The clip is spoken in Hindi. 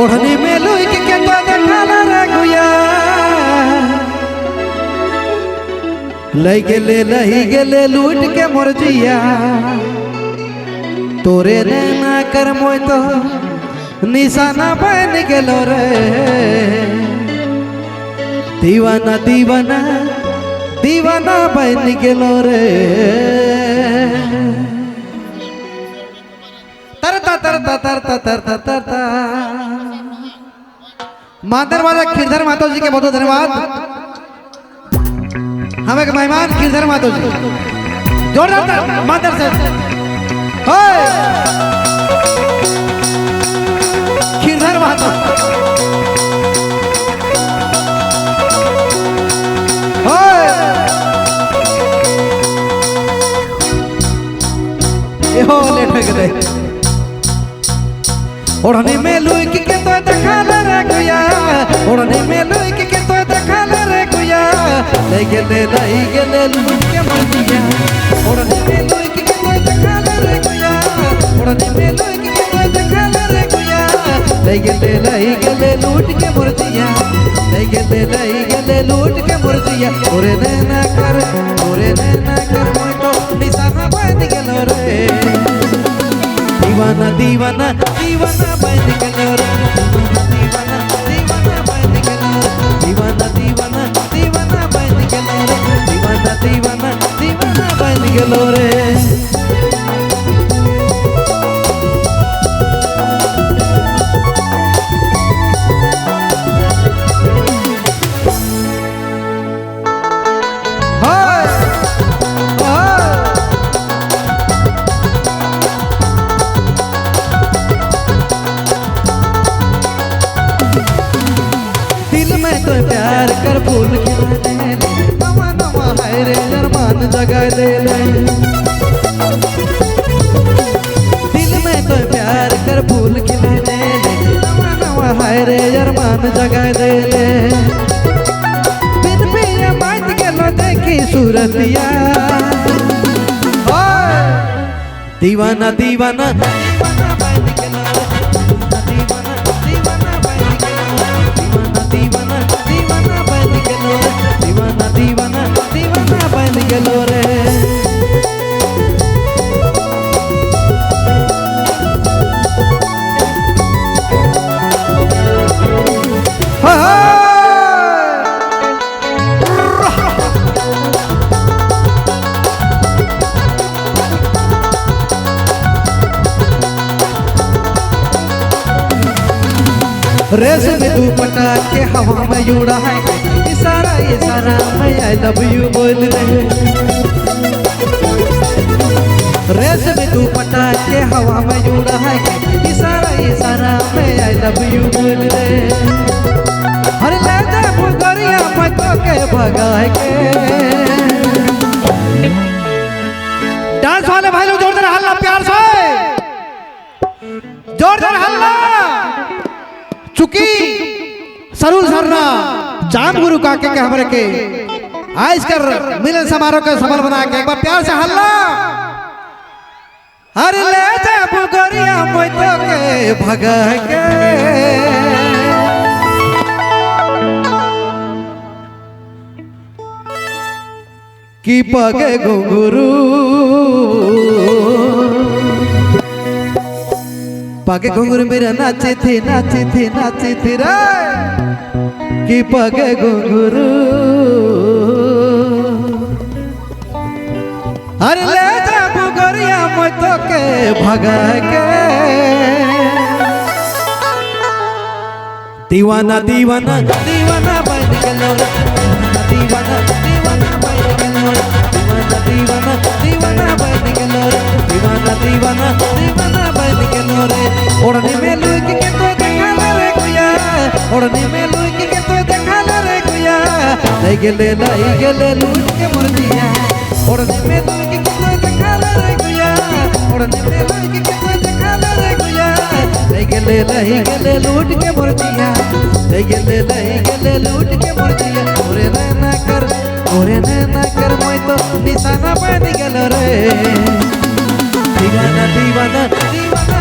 ओढ़नी में लुक के तो देखल रे गुया लही गेले लूट के मोर जिया तोरे नैना कर मोय तो निशाना बन गेलो रे दीवाना दीवाना दीवाना बन गेलो रे तरता तरता तरता तरता तरता। मादर वाला खिरधर मातो जी के बहुत धन्यवाद। हमें एक मेहमान खिरधर मातो जी जोरदार मादर से खिरधर मातो हो लेट गए ओढ़नी में लुक के तो देखल रे गुया ओढ़नी में लुक के तो देखल रे गुया ले गेले लुक के मोर जिया ओढ़नी में लुक के तो देखल रे गुया ओढ़नी में लुक के तो देखल रे गुया ले गेले लूट के मोर जिया ले गेले लूट के मोर जिया ओरे नैना कर मोय तो निशाना बन गेलो रे दीवाना दीवाना दीवाना बन गेलो रे दीवाना दीवाना बन गेलो दीवाना दीवाना दीवाना बन गेलो रे दीवाना दीवाना दीवाना बन गेलो रे। तो प्यार कर फूल खिलाने नवा नवा है रे अरमान जगा दे ले दिल में तो प्यार कर फूल खिलाने नवा नवा है रे अरमान जगा दे ले बिन पिया मात गेलो देखी सूरतिया दीवाना दीवाना दीवाना बन गेलो दीवाना दीवाना दीवाना बन गेलो रे। रेशम दुपट्टा के हवा में उड़ा है इशारा इशारा मैं आई लव यू बोल रहे रेशम दुपट्टा के हवा में उड़ा है इशारा इशारा मैं आई लव यू बोल रहे हर ले जा फुलगरिया मैं तो के भगाए के। डांस वाले भाई लोग जोरदार हल्ला प्यार से जोरदार हल्ला चुकी सरूल सरना जाम गुरु काके के हमरे के आज कर मिलन समारोह का सफल बना के एक बार प्यार से हल्ला हर ले जा बुगरिया मोय तो के भगा के की पगे घुंघरू पगे घुंघरू मेरा नाचे थे रे कि पगे घुंघरू अरे ले जा बुगरिया मैं तो के भगा के दीवाना दीवाना दीवाना बन गेलो दीवाना दीवाना बन गेलो दीवाना दीवाना बन गेलो दीवाना दीवाना दीवाना बन गेलो रे ओढ़नी में लुक के तो देखल रे गुया ओढ़नी में लुक के तो देखल रे गुया ले गेले लूट के मोर जिया ओढ़नी में लुक के तो देखल रे गुया ओढ़नी में लुक के तो देखल रे गुया ले गेले लूट के मोर जिया ले गेले लूट के मोर जिया ओरे नैना कर मोय तो निशाना बन गेलो रे दीवाना दीवाना दीवाना